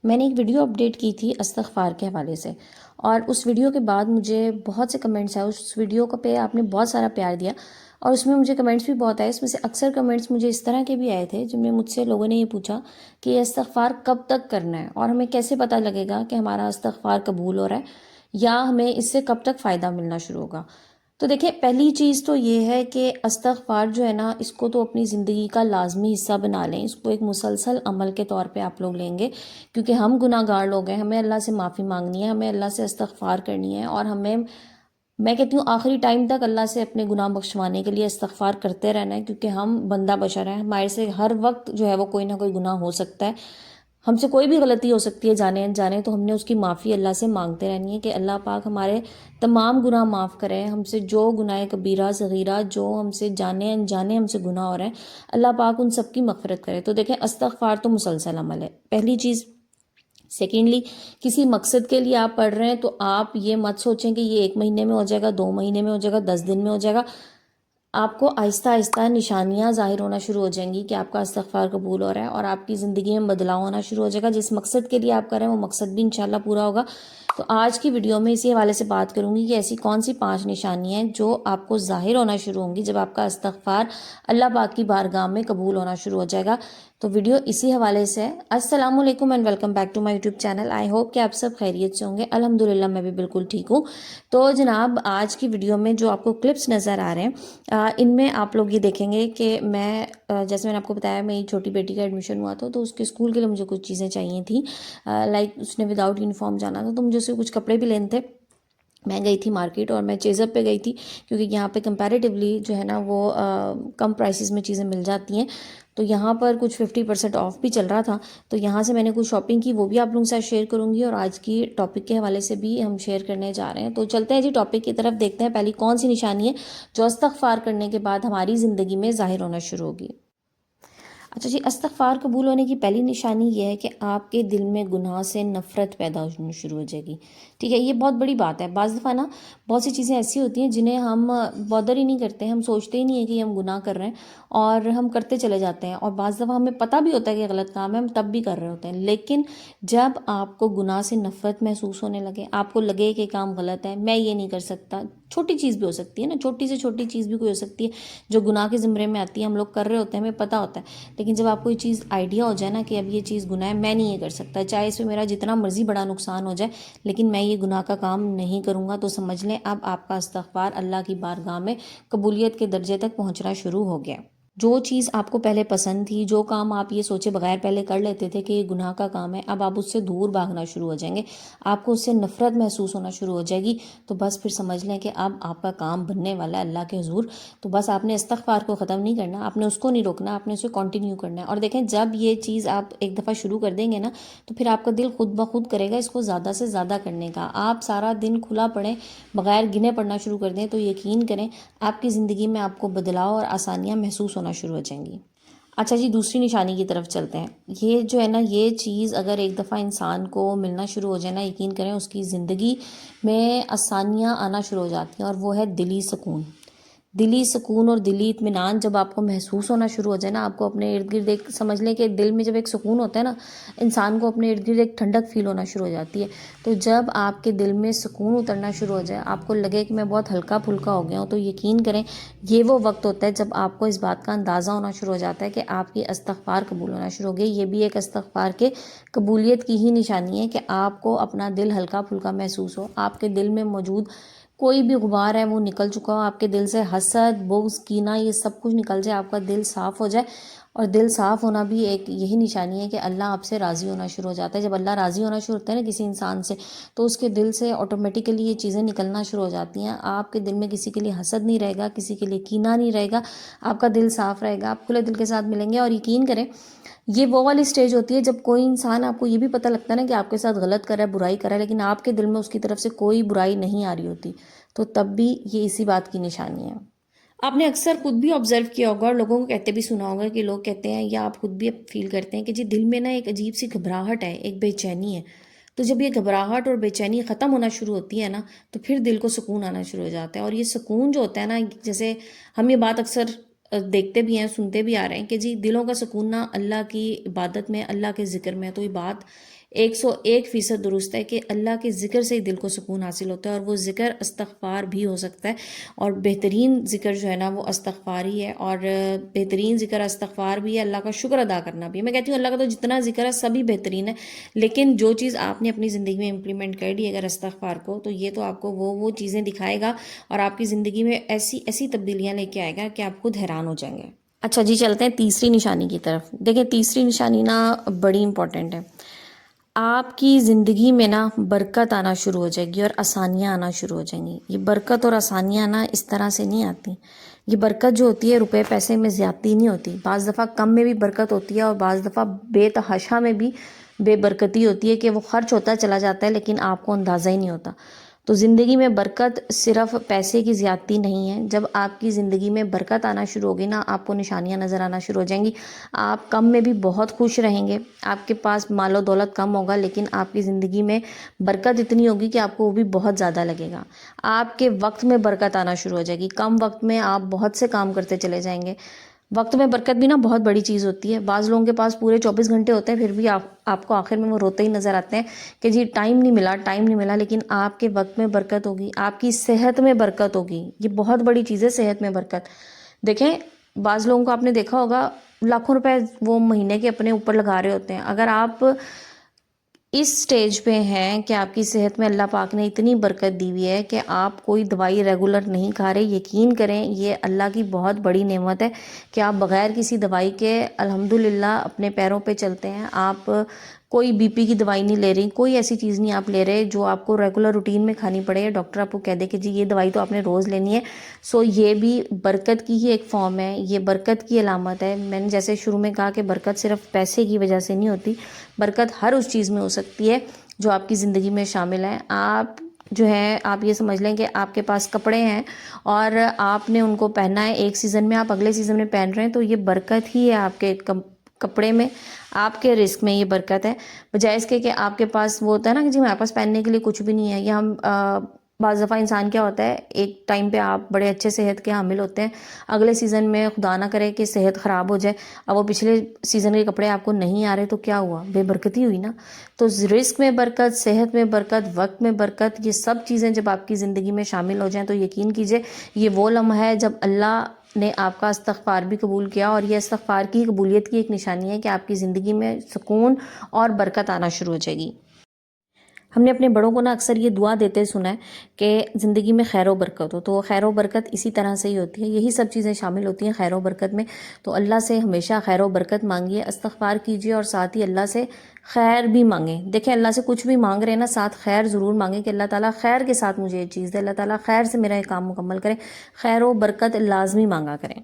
میں نے ایک ویڈیو اپڈیٹ کی تھی استغفار کے حوالے سے، اور اس ویڈیو کے بعد مجھے بہت سے کمنٹس آئے. اس ویڈیو کو پہ آپ نے بہت سارا پیار دیا اور اس میں مجھے کمنٹس بھی بہت آئے. اس میں سے اکثر کمنٹس مجھے اس طرح کے بھی آئے تھے جن میں مجھ سے لوگوں نے یہ پوچھا کہ یہ استغفار کب تک کرنا ہے اور ہمیں کیسے پتہ لگے گا کہ ہمارا استغفار قبول ہو رہا ہے یا ہمیں اس سے کب تک فائدہ ملنا شروع ہوگا. تو دیکھیں، پہلی چیز تو یہ ہے کہ استغفار جو ہے نا، اس کو تو اپنی زندگی کا لازمی حصہ بنا لیں. اس کو ایک مسلسل عمل کے طور پہ آپ لوگ لیں گے، کیونکہ ہم گناہ گار لوگ ہیں. ہمیں اللہ سے معافی مانگنی ہے، ہمیں اللہ سے استغفار کرنی ہے، اور میں کہتی ہوں آخری ٹائم تک اللہ سے اپنے گناہ بخشوانے کے لیے استغفار کرتے رہنا ہے، کیونکہ ہم بندہ بشر ہیں. ہمارے سے ہر وقت جو ہے وہ کوئی نہ کوئی گناہ ہو سکتا ہے. ہم سے کوئی بھی غلطی ہو سکتی ہے جانے انجانے، تو ہم نے اس کی معافی اللہ سے مانگتے رہنی ہے کہ اللہ پاک ہمارے تمام گناہ معاف کرے. ہم سے جو گناہ کبیرہ صغیرہ جو ہم سے جانے انجانے ہم سے گناہ ہو رہے ہیں، اللہ پاک ان سب کی مغفرت کرے. تو دیکھیں، استغفار تو مسلسل عمل ہے، پہلی چیز. سیکنڈلی، کسی مقصد کے لیے آپ پڑھ رہے ہیں تو آپ یہ مت سوچیں کہ یہ 1 مہینے میں ہو جائے گا، 2 مہینے میں ہو جائے گا، 10 دن میں ہو جائے گا. آپ کو آہستہ آہستہ نشانیاں ظاہر ہونا شروع ہو جائیں گی کہ آپ کا استغفار قبول ہو رہا ہے، اور آپ کی زندگی میں بدلاؤ ہونا شروع ہو جائے گا. جس مقصد کے لیے آپ کر رہے ہیں وہ مقصد بھی انشاءاللہ پورا ہوگا. تو آج کی ویڈیو میں اسی حوالے سے بات کروں گی کہ ایسی کون سی 5 نشانیاں ہیں جو آپ کو ظاہر ہونا شروع ہوں گی جب آپ کا استغفار اللہ پاک کی بارگاہ میں قبول ہونا شروع ہو جائے گا. تو ویڈیو اسی حوالے سے ہے. السلام علیکم and welcome back to my YouTube channel. I hope کہ آپ سب خیریت سے ہوں گے. الحمدللہ میں بھی بالکل ٹھیک ہوں. تو جناب، آج کی ویڈیو میں جو آپ کو کلپس نظر آ رہے ہیں، ان میں آپ لوگ یہ دیکھیں گے کہ جیسے میں نے آپ کو بتایا، میری چھوٹی بیٹی کا ایڈمیشن ہوا تھا، تو اس کے اسکول کے لیے مجھے کچھ چیزیں چاہیے تھیں. لائک اس نے وداؤٹ یونیفارم جانا تھا، تو مجھے اسے کچھ کپڑے بھی لینے تھے. میں گئی تھی مارکیٹ، اور میں چیزپ پہ گئی تھی کیونکہ یہاں پہ کمپیریٹیولی جو ہے نا وہ کم پرائسز میں چیزیں مل جاتی ہیں. تو یہاں پر کچھ 50% آف بھی چل رہا تھا، تو یہاں سے میں نے کچھ شاپنگ کی، وہ بھی آپ لوگوں کے ساتھ شیئر کروں گی، اور آج کی ٹاپک کے حوالے سے بھی ہم شیئر کرنے جا رہے ہیں. تو چلتے ہیں جی ٹاپک کی طرف. دیکھتے ہیں پہلی کون سی نشانی ہے جو استغفار کرنے کے بعد ہماری زندگی میں ظاہر ہونا شروع ہوگی. اچھا جی، استغفار قبول ہونے کی پہلی نشانی یہ ہے کہ آپ کے دل میں گناہ سے نفرت پیدا ہونا شروع ہو جائے گی. ٹھیک ہے، یہ بہت بڑی بات ہے. بعض دفعہ نا بہت سی چیزیں ایسی ہوتی ہیں جنہیں ہم بادر ہی نہیں کرتے ہیں، ہم سوچتے ہی نہیں ہیں کہ ہم گناہ کر رہے ہیں، اور ہم کرتے چلے جاتے ہیں. اور بعض دفعہ ہمیں پتہ بھی ہوتا ہے کہ غلط کام ہے، ہم تب بھی کر رہے ہوتے ہیں. لیکن جب آپ کو گناہ سے نفرت محسوس ہونے لگے، آپ کو لگے کہ کام غلط ہے، میں یہ نہیں کر سکتا، چھوٹی چیز بھی ہو سکتی ہے نا، چھوٹی سے چھوٹی چیز بھی کوئی ہو سکتی ہے جو گناہ کے زمرے میں آتی ہے، ہم لوگ کر رہے ہوتے ہیں، ہمیں پتہ ہوتا ہے. لیکن جب آپ کو یہ چیز آئیڈیا ہو جائے نا کہ اب یہ چیز گناہ ہے، میں نہیں یہ کر سکتا، چاہے اس میں میرا جتنا مرضی بڑا نقصان ہو جائے، لیکن میں یہ گناہ کا کام نہیں کروں گا، تو سمجھ لیں اب آپ کا استغفار اللہ کی بارگاہ میں قبولیت کے درجے تک پہنچنا شروع ہو گیا. جو چیز آپ کو پہلے پسند تھی، جو کام آپ یہ سوچے بغیر پہلے کر لیتے تھے کہ یہ گناہ کا کام ہے، اب آپ اس سے دور بھاگنا شروع ہو جائیں گے، آپ کو اس سے نفرت محسوس ہونا شروع ہو جائے گی. تو بس پھر سمجھ لیں کہ اب آپ کا کام بننے والا ہے اللہ کے حضور. تو بس آپ نے استغفار کو ختم نہیں کرنا، آپ نے اس کو نہیں روکنا، آپ نے اسے کنٹینیو کرنا ہے. اور دیکھیں، جب یہ چیز آپ ایک دفعہ شروع کر دیں گے نا، تو پھر آپ کا دل خود بخود کرے گا اس کو زیادہ سے زیادہ کرنے کا. آپ سارا دن کھلا پڑیں، بغیر گنے پڑھنا شروع کر دیں، تو یقین کریں آپ کی زندگی میں آپ کو بدلاؤ اور آسانیاں محسوس ہونا شروع ہو جائیں گی. اچھا جی، دوسری نشانی کی طرف چلتے ہیں. یہ جو ہے نا، یہ چیز اگر ایک دفعہ انسان کو ملنا شروع ہو جائے نا، یقین کریں اس کی زندگی میں آسانیاں آنا شروع ہو جاتی ہیں، اور وہ ہے دلی سکون. دلی سکون اور دلی اطمینان جب آپ کو محسوس ہونا شروع ہو جائے نا، آپ کو اپنے ارد گرد ایک سمجھ لیں کہ دل میں جب ایک سکون ہوتا ہے نا، انسان کو اپنے ارد گرد ایک ٹھنڈک فیل ہونا شروع ہو جاتی ہے. تو جب آپ کے دل میں سکون اترنا شروع ہو جائے، آپ کو لگے کہ میں بہت ہلکا پھلکا ہو گیا ہوں، تو یقین کریں یہ وہ وقت ہوتا ہے جب آپ کو اس بات کا اندازہ ہونا شروع ہو جاتا ہے کہ آپ کی استغفار قبول ہونا شروع ہو گئی. یہ بھی ایک استغفار کے قبولیت کی ہی نشانی ہے کہ آپ کو اپنا دل ہلکا پھلکا محسوس ہو، آپ کے دل میں موجود کوئی بھی غبار ہے وہ نکل چکا ہو، آپ کے دل سے حسد، بغض، کینہ، یہ سب کچھ نکل جائے، آپ کا دل صاف ہو جائے. اور دل صاف ہونا بھی ایک یہی نشانی ہے کہ اللہ آپ سے راضی ہونا شروع ہو جاتا ہے. جب اللہ راضی ہونا شروع ہوتا ہے نا کسی انسان سے، تو اس کے دل سے آٹومیٹیکلی یہ چیزیں نکلنا شروع ہو جاتی ہیں. آپ کے دل میں کسی کے لیے حسد نہیں رہے گا، کسی کے لیے کینہ نہیں رہے گا، آپ کا دل صاف رہے گا، آپ کھلے دل کے ساتھ ملیں گے. اور یقین کریں یہ وہ والی سٹیج ہوتی ہے جب کوئی انسان، آپ کو یہ بھی پتہ لگتا ہے نا کہ آپ کے ساتھ غلط کر رہا ہے، برائی کر رہا ہے، لیکن آپ کے دل میں اس کی طرف سے کوئی برائی نہیں آ رہی ہوتی، تو تب بھی یہ اسی بات کی نشانی ہے. آپ نے اکثر خود بھی آبزرو کیا ہوگا اور لوگوں کو کہتے بھی سنا ہوگا کہ لوگ کہتے ہیں یا آپ خود بھی فیل کرتے ہیں کہ جی دل میں نا ایک عجیب سی گھبراہٹ ہے، ایک بے چینی ہے. تو جب یہ گھبراہٹ اور بے چینی ختم ہونا شروع ہوتی ہے نا، تو پھر دل کو سکون آنا شروع ہو جاتا ہے. اور یہ سکون جو ہوتا ہے نا، جیسے ہم یہ بات اکثر دیکھتے بھی ہیں، سنتے بھی آ رہے ہیں کہ جی دلوں کا سکون نا اللہ کی عبادت میں، اللہ کے ذکر میں. تو یہ بات 101% درست ہے کہ اللہ کے ذکر سے ہی دل کو سکون حاصل ہوتا ہے، اور وہ ذکر استغفار بھی ہو سکتا ہے. اور بہترین ذکر جو ہے نا وہ استغفار ہی ہے، اور بہترین ذکر استغفار بھی ہے. اللہ کا شکر ادا کرنا بھی ہے. میں کہتی ہوں اللہ کا تو جتنا ذکر ہے سبھی بہترین ہے، لیکن جو چیز آپ نے اپنی زندگی میں امپلیمنٹ کر لی اگر استغفار کو، تو یہ تو آپ کو وہ چیزیں دکھائے گا اور آپ کی زندگی میں ایسی ایسی تبدیلیاں لے کے آئے گا کہ آپ خود حیران ہو جائیں گے. اچھا جی، چلتے ہیں تیسری نشانی کی طرف. دیکھیں تیسری نشانی نا بڑی امپورٹنٹ ہے. آپ کی زندگی میں نا برکت آنا شروع ہو جائے گی اور آسانیاں آنا شروع ہو جائیں گی. یہ برکت اور آسانیاں نا اس طرح سے نہیں آتی. یہ برکت جو ہوتی ہے روپے پیسے میں زیادتی نہیں ہوتی. بعض دفعہ کم میں بھی برکت ہوتی ہے، اور بعض دفعہ بے تحاشا میں بھی بے برکتی ہوتی ہے کہ وہ خرچ ہوتا چلا جاتا ہے لیکن آپ کو اندازہ ہی نہیں ہوتا. تو زندگی میں برکت صرف پیسے کی زیادتی نہیں ہے. جب آپ کی زندگی میں برکت آنا شروع ہوگی نا، آپ کو نشانیاں نظر آنا شروع ہو جائیں گی. آپ کم میں بھی بہت خوش رہیں گے. آپ کے پاس مال و دولت کم ہوگا لیکن آپ کی زندگی میں برکت اتنی ہوگی کہ آپ کو وہ بھی بہت زیادہ لگے گا. آپ کے وقت میں برکت آنا شروع ہو جائے گی. کم وقت میں آپ بہت سے کام کرتے چلے جائیں گے. وقت میں برکت بھی نا بہت بڑی چیز ہوتی ہے. بعض لوگوں کے پاس پورے 24 گھنٹے ہوتے ہیں، پھر بھی آپ کو آخر میں وہ روتے ہی نظر آتے ہیں کہ جی ٹائم نہیں ملا. لیکن آپ کے وقت میں برکت ہوگی، آپ کی صحت میں برکت ہوگی. یہ بہت بڑی چیز ہے صحت میں برکت. دیکھیں بعض لوگوں کو آپ نے دیکھا ہوگا لاکھوں روپے وہ مہینے کے اپنے اوپر لگا رہے ہوتے ہیں. اگر آپ اس سٹیج پہ ہیں کہ آپ کی صحت میں اللہ پاک نے اتنی برکت دی ہوئی ہے کہ آپ کوئی دوائی ریگولر نہیں کھا رہے، یقین کریں یہ اللہ کی بہت بڑی نعمت ہے کہ آپ بغیر کسی دوائی کے الحمدللہ اپنے پیروں پہ چلتے ہیں. آپ کوئی بی پی کی دوائی نہیں لے رہی، کوئی ایسی چیز نہیں آپ لے رہے جو آپ کو ریگولر روٹین میں کھانی پڑے. ڈاکٹر آپ کو کہہ دے کہ جی یہ دوائی تو آپ نے روز لینی ہے. سو یہ بھی برکت کی ہی ایک فارم ہے، یہ برکت کی علامت ہے. میں نے جیسے شروع میں کہا کہ برکت صرف پیسے کی وجہ سے نہیں ہوتی، برکت ہر اس چیز میں ہو سکتی ہے جو آپ کی زندگی میں شامل ہے. آپ جو ہے آپ یہ سمجھ لیں کہ آپ کے پاس کپڑے ہیں اور آپ نے ان کو پہننا ہے ایک سیزن میں، آپ اگلے سیزن میں پہن رہے ہیں، تو یہ برکت ہی ہے آپ کے کپڑے میں، آپ کے رزق میں یہ برکت ہے. بجائے اس کے کہ آپ کے پاس وہ ہوتا ہے نا کہ جی ہمارے پاس پہننے کے لیے کچھ بھی نہیں ہے. یا ہم بعض دفعہ انسان کیا ہوتا ہے ایک ٹائم پہ آپ بڑے اچھے صحت کے حامل ہوتے ہیں، اگلے سیزن میں خدا نہ کرے کہ صحت خراب ہو جائے، اب وہ پچھلے سیزن کے کپڑے آپ کو نہیں آ رہے تو کیا ہوا؟ بے برکتی ہوئی نا. تو رزق میں برکت، صحت میں برکت، وقت میں برکت، یہ سب چیزیں جب آپ کی زندگی میں شامل ہو جائیں تو یقین کیجئے یہ وہ لمحہ ہے جب اللہ نے آپ کا استغفار بھی قبول کیا. اور یہ استغفار کی قبولیت کی ایک نشانی ہے کہ آپ کی زندگی میں سکون اور برکت آنا شروع ہو جائے گی. ہم نے اپنے بڑوں کو نا اکثر یہ دعا دیتے سنا ہے کہ زندگی میں خیر و برکت ہو. تو خیر و برکت اسی طرح سے ہی ہوتی ہے، یہی سب چیزیں شامل ہوتی ہیں خیر و برکت میں. تو اللہ سے ہمیشہ خیر و برکت مانگیے، استغفار کیجیے، اور ساتھ ہی اللہ سے خیر بھی مانگیں. دیکھیں اللہ سے کچھ بھی مانگ رہے ہیں نا، ساتھ خیر ضرور مانگیں کہ اللہ تعالیٰ خیر کے ساتھ مجھے یہ چیز دے، اللہ تعالیٰ خیر سے میرا یہ کام مکمل کریں. خیر و برکت لازمی مانگا کریں.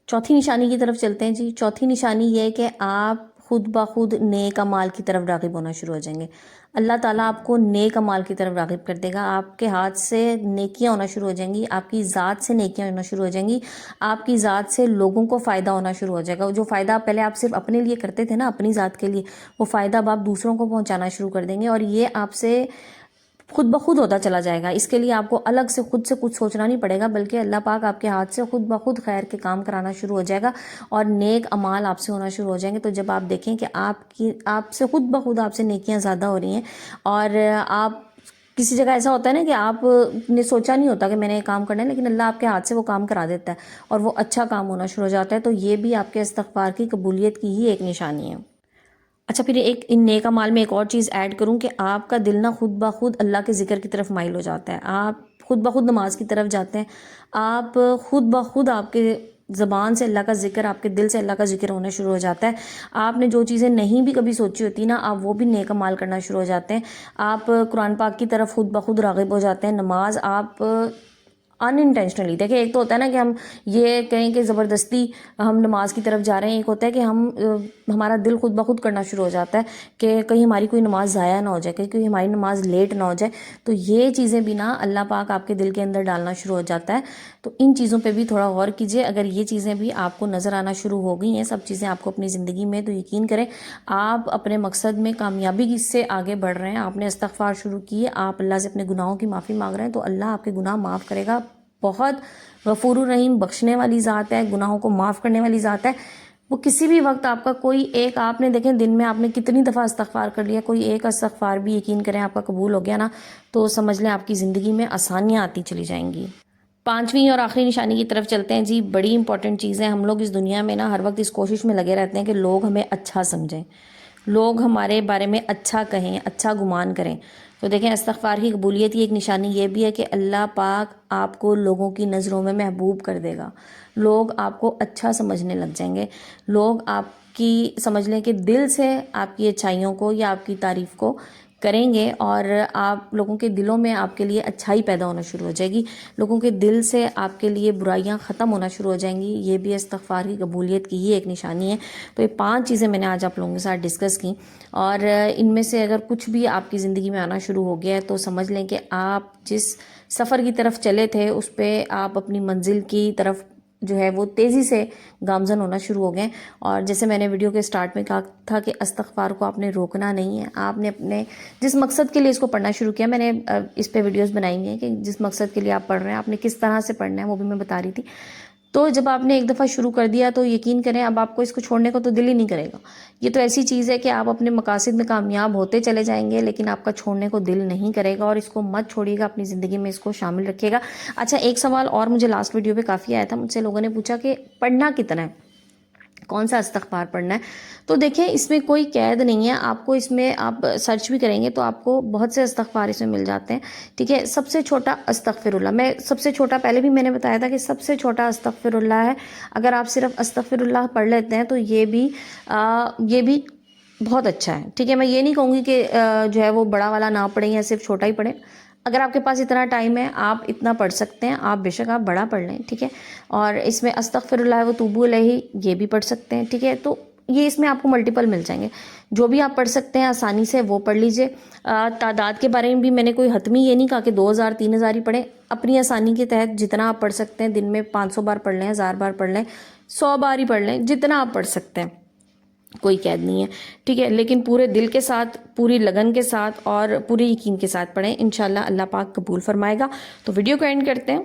چوتھی نشانی کی طرف چلتے ہیں جی. چوتھی نشانی یہ ہے کہ آپ خود بخود نیک اعمال کی طرف راغب ہونا شروع ہو جائیں گے. اللہ تعالیٰ آپ کو نیک اعمال کی طرف راغب کر دے گا. آپ کے ہاتھ سے نیکیاں ہونا شروع ہو جائیں گی، آپ کی ذات سے نیکیاں ہونا شروع ہو جائیں گی، آپ کی ذات سے لوگوں کو فائدہ ہونا شروع ہو جائے گا. جو فائدہ پہلے آپ صرف اپنے لیے کرتے تھے نا، اپنی ذات کے لیے، وہ فائدہ اب آپ دوسروں کو پہنچانا شروع کر دیں گے، اور یہ آپ سے خود بخود ہوتا چلا جائے گا. اس کے لیے آپ کو الگ سے خود سے کچھ سوچنا نہیں پڑے گا، بلکہ اللہ پاک آپ کے ہاتھ سے خود بخود خیر کے کام کرانا شروع ہو جائے گا اور نیک اعمال آپ سے ہونا شروع ہو جائیں گے. تو جب آپ دیکھیں کہ آپ سے خود بخود آپ سے نیکیاں زیادہ ہو رہی ہیں، اور آپ کسی جگہ ایسا ہوتا ہے نا کہ آپ نے سوچا نہیں ہوتا کہ میں نے یہ کام کرنا ہے، لیکن اللہ آپ کے ہاتھ سے وہ کام کرا دیتا ہے اور وہ اچھا کام ہونا شروع ہو جاتا ہے، تو یہ بھی آپ کے استغفار کی قبولیت کی ہی ایک نشانی ہے. اچھا پھر ایک ان نیک اعمال میں ایک اور چیز ایڈ کروں کہ آپ کا دل نہ خود بخود اللہ کے ذکر کی طرف مائل ہو جاتا ہے. آپ خود بخود نماز کی طرف جاتے ہیں، آپ خود بخود آپ کے زبان سے اللہ کا ذکر، آپ کے دل سے اللہ کا ذکر ہونا شروع ہو جاتا ہے. آپ نے جو چیزیں نہیں بھی کبھی سوچی ہوتی نا، آپ وہ بھی نیک اعمال کرنا شروع ہو جاتے ہیں. آپ قرآن پاک کی طرف خود بخود راغب ہو جاتے ہیں. نماز آپ ان انٹینشنلی، دیکھیں ایک تو ہوتا ہے نا کہ ہم یہ کہیں کہ زبردستی ہم نماز کی طرف جا رہے ہیں، ایک ہوتا ہے کہ ہمارا دل خود بخود کرنا شروع ہو جاتا ہے کہ کہیں ہماری کوئی نماز ضائع نہ ہو جائے، کہیں ہماری نماز لیٹ نہ ہو جائے. تو یہ چیزیں بھی نا اللہ پاک آپ کے دل کے اندر ڈالنا شروع ہو جاتا ہے. تو ان چیزوں پہ بھی تھوڑا غور کیجئے. اگر یہ چیزیں بھی آپ کو نظر آنا شروع ہو گئی ہیں، سب چیزیں آپ کو اپنی زندگی میں، تو یقین کریں آپ اپنے مقصد میں کامیابی سے آگے بڑھ رہے ہیں. آپ نے استغفار شروع کیے، آپ اللہ سے اپنے گناہوں کی معافی مانگ رہے ہیں، تو اللہ آپ کے گناہ معاف کرے گا بہت غفور الرحیم، بخشنے والی ذات ہے، گناہوں کو معاف کرنے والی ذات ہے. وہ کسی بھی وقت آپ کا کوئی ایک، آپ نے دیکھیں دن میں آپ نے کتنی دفعہ استغفار کر لیا، کوئی ایک استغفار بھی یقین کریں آپ کا قبول ہو گیا نا، تو سمجھ لیں آپ کی زندگی میں آسانیاں آتی چلی جائیں گی. 5ویں اور آخری نشانی کی طرف چلتے ہیں جی. بڑی امپورٹنٹ چیز ہے. ہم لوگ اس دنیا میں نا ہر وقت اس کوشش میں لگے رہتے ہیں کہ لوگ ہمیں اچھا سمجھیں، لوگ ہمارے بارے میں اچھا کہیں، اچھا گمان کریں. تو دیکھیں استغفار کی قبولیت کی ایک نشانی یہ بھی ہے کہ اللہ پاک آپ کو لوگوں کی نظروں میں محبوب کر دے گا. لوگ آپ کو اچھا سمجھنے لگ جائیں گے. لوگ آپ کی سمجھ لیں کہ دل سے آپ کی اچھائیوں کو یا آپ کی تعریف کو کریں گے، اور آپ لوگوں کے دلوں میں آپ کے لیے اچھائی پیدا ہونا شروع ہو جائے گی. لوگوں کے دل سے آپ کے لیے برائیاں ختم ہونا شروع ہو جائیں گی. یہ بھی استغفار کی قبولیت کی ہی ایک نشانی ہے. تو یہ 5 چیزیں میں نے آج آپ لوگوں کے ساتھ ڈسکس کی، اور ان میں سے اگر کچھ بھی آپ کی زندگی میں آنا شروع ہو گیا ہے تو سمجھ لیں کہ آپ جس سفر کی طرف چلے تھے اس پہ آپ اپنی منزل کی طرف جو ہے وہ تیزی سے گامزن ہونا شروع ہو گئے. اور جیسے میں نے ویڈیو کے سٹارٹ میں کہا تھا کہ استغفار کو آپ نے روکنا نہیں ہے. آپ نے اپنے جس مقصد کے لیے اس کو پڑھنا شروع کیا، میں نے اس پہ ویڈیوز بنائی ہیں کہ جس مقصد کے لیے آپ پڑھ رہے ہیں آپ نے کس طرح سے پڑھنا ہے، وہ بھی میں بتا رہی تھی. تو جب آپ نے ایک دفعہ شروع کر دیا تو یقین کریں اب آپ کو اس کو چھوڑنے کو تو دل ہی نہیں کرے گا. یہ تو ایسی چیز ہے کہ آپ اپنے مقاصد میں کامیاب ہوتے چلے جائیں گے لیکن آپ کا چھوڑنے کو دل نہیں کرے گا. اور اس کو مت چھوڑیے گا، اپنی زندگی میں اس کو شامل رکھیے گا. اچھا ایک سوال اور مجھے لاسٹ ویڈیو پہ کافی آیا تھا، مجھ سے لوگوں نے پوچھا کہ پڑھنا کتنا ہے، کون سا استغفار پڑھنا ہے. تو دیکھیں اس میں کوئی قید نہیں ہے. آپ کو اس میں آپ سرچ بھی کریں گے تو آپ کو بہت سے استغفار اس میں مل جاتے ہیں. ٹھیک ہے، سب سے چھوٹا استغفر اللہ، میں سب سے چھوٹا پہلے بھی میں نے بتایا تھا کہ سب سے چھوٹا استغفر اللہ ہے. اگر آپ صرف استغفر اللہ پڑھ لیتے ہیں تو یہ بھی بہت اچھا ہے. ٹھیک ہے، میں یہ نہیں کہوں گی کہ جو ہے وہ بڑا والا نہ پڑھیں یا صرف چھوٹا ہی پڑھیں. اگر آپ کے پاس اتنا ٹائم ہے آپ اتنا پڑھ سکتے ہیں، آپ بے شک آپ بڑا پڑھ لیں. ٹھیک ہے، اور اس میں استغفر اللہ و توبو الیہ یہ بھی پڑھ سکتے ہیں. ٹھیک ہے، تو یہ اس میں آپ کو ملٹیپل مل جائیں گے. جو بھی آپ پڑھ سکتے ہیں آسانی سے وہ پڑھ لیجئے. تعداد کے بارے میں بھی میں نے کوئی حتمی یہ نہیں کہا کہ 2000 3000 ہی پڑھیں. اپنی آسانی کے تحت جتنا آپ پڑھ سکتے ہیں، دن میں 500 بار پڑھ لیں، 1000 بار پڑھ لیں، 100 بار ہی پڑھ لیں، جتنا آپ پڑھ سکتے ہیں، کوئی قید نہیں ہے. ٹھیک ہے، لیکن پورے دل کے ساتھ، پوری لگن کے ساتھ اور پورے یقین کے ساتھ پڑھیں. انشاءاللہ اللہ پاک قبول فرمائے گا. تو ویڈیو کو اینڈ کرتے ہیں.